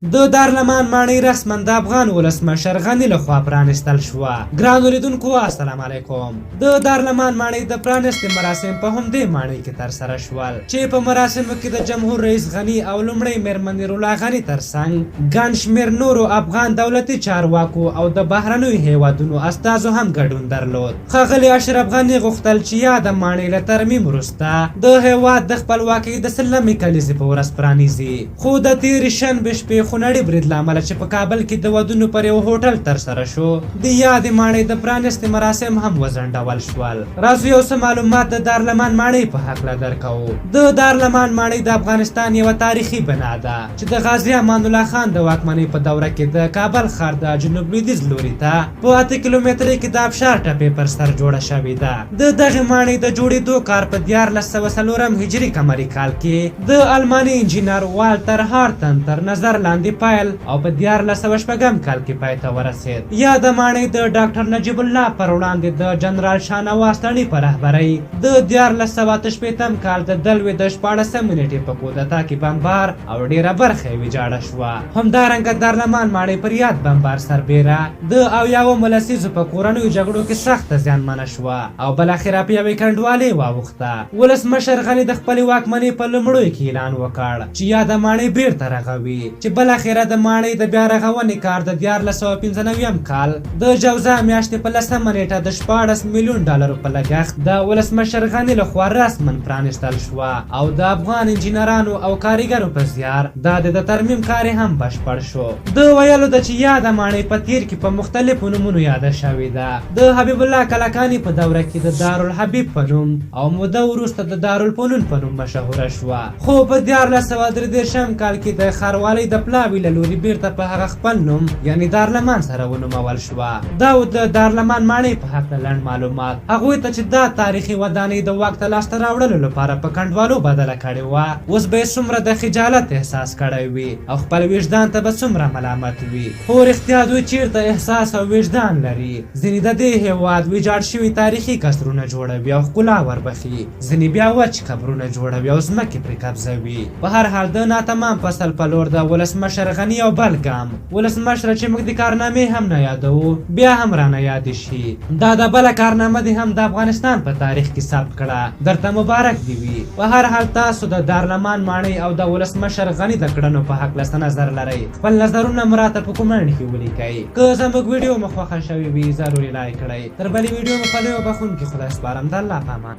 د دارلمان ماڼۍ رسما د افغان ولسمشر غني لخوا پرانستل شوه. ګرانو لیدونکو السلام علیکم. د دارلمان ماڼۍ د پرانستې مراسم په همدې ماڼۍ کې ترسره شول چې په مراسمو کې د جمهور رئیس غني او لومړی میر منیرالله غني ترڅنګ ګڼ شمېر نورو افغان دولتي چارواکو او د بهرنیو هیوادونو استازو هم ګډون درلود. ښاغلي اشرف غني غوښتل چې یاده ماڼۍ له ترمیم وروسته د هیواد د خپلواکۍ د 30مې کلیزې په ورځ پرانیزي، خو د تېرې شنبې شپې خونړي برید له امله چې په کابل کې د ودونو پر یو هوټل ترسره شو د یادې ماڼۍ د پرانستې مراسم هم وځنډول شول. راځو یو څه معلومات د دارلمان ماڼۍ په هکله درکوو. د دارلمان ماڼۍ د افغانستان یوه تاریخي بنا ده چې د غازي امان الله خان د واکمنۍ په دوره کې د کابل ښار د جنوب لویدیځ لوري ته په 8 کیلومترۍ کې د ابشار ټپې پر سر جوړه شوې ده. د دغې ماڼۍ د جوړېدو کار په 1404 هجري قمري کال کې د الماني انجینر والتر هارتن تر نظر لاندې پیل او په 1406 کال کې پای ته ورسېد. یاده ماڼۍ د ډاکټر نجیب الله پر وړاندې د جنرال شاهنواز تڼي په رهبرۍ د 1488 کال د دلوې د 14 نیټې په کودتا کې بمبار او ډیره برخه یې ویجاړه شوه. همدارنګه دارلمان ماڼۍ پر یاد بمبار سربیره د اویاومو لسیزو په کورنیو جګړو کې سخته زیانمنه شوه او بالاخره په یوې کنډوالۍ واوښته. ولسمشر غني د خپلې واکمنۍ په لومړیو کې اعلان وکړ چې یاده ماڼۍ بیرته رغوي، چې بالاخره د ماڼۍ د بیا رغونې کار د 1495 کال د جوزا میاشتې په 10مه نیټه د 14 میلیون ډالرو په لګښت د ولسمشر غني لخوا رسما پرانستل شوه او د افغان انجینرانو او کاریګرو په زیار د ترمیم کار هم بشپړ شو. د ویلو ده چې یاده ماڼۍ په تیر کې په مختلفو نومونو یاده شوې ده. د حبیب الله کلکاني په دوره کې د دارالحبیب په نوم او موده وروسته د دارالفنون په نوم مشهوره شوه، خو په 1433 کال کې د ښاروالۍ د پلاوي له لوري بیرته په هغه خپل نوم یعنی دارلمان سره ونومول شوه. دا د دارلمان ماڼۍ په هکله لنډ معلومات. هغوی ته چې دا تاریخي ودانۍ د واک ته لاسته راوړلو لپاره په کنډوالو بدله کړې وه، اوس به یې څومره د خجالت احساس کړی وي او خپل وجدان ته به څومره ملامت وي. خو رښتیا دوی چیرته احساس او وجدان لري؟ ځینې د دې هیواد ویجاړ شوي تاریخي قصرونه جوړوي او ښکلا وربخي، ځینې بیا وچ قبرونه جوړوي او ځمکې پرې قبضوي. په هر حال د ناتمام فصل په لور د ولسمشر غني او بل ګام ولسمشر چې موږ د کارنامې هم نه یادوو بیا هم رانه یاد شي. دا د بله کارنامه دې هم د افغانستان په تاریخ کې ثبت کړه، درته مبارک دې وي. په هر حال تاسو د دارلمان ماڼۍ او د ولسمشر غني د کړنو په هکله څه نظر لرئ؟ خپل نظرونه مو راته په کومنټ کې ولیکئ. که زموږ ویډیو مو خوښه شوې وي ضروري لایک کړئ. تر بلې ویډیو مو په لویو بخښونکي خدای سپارم. د الله په امان.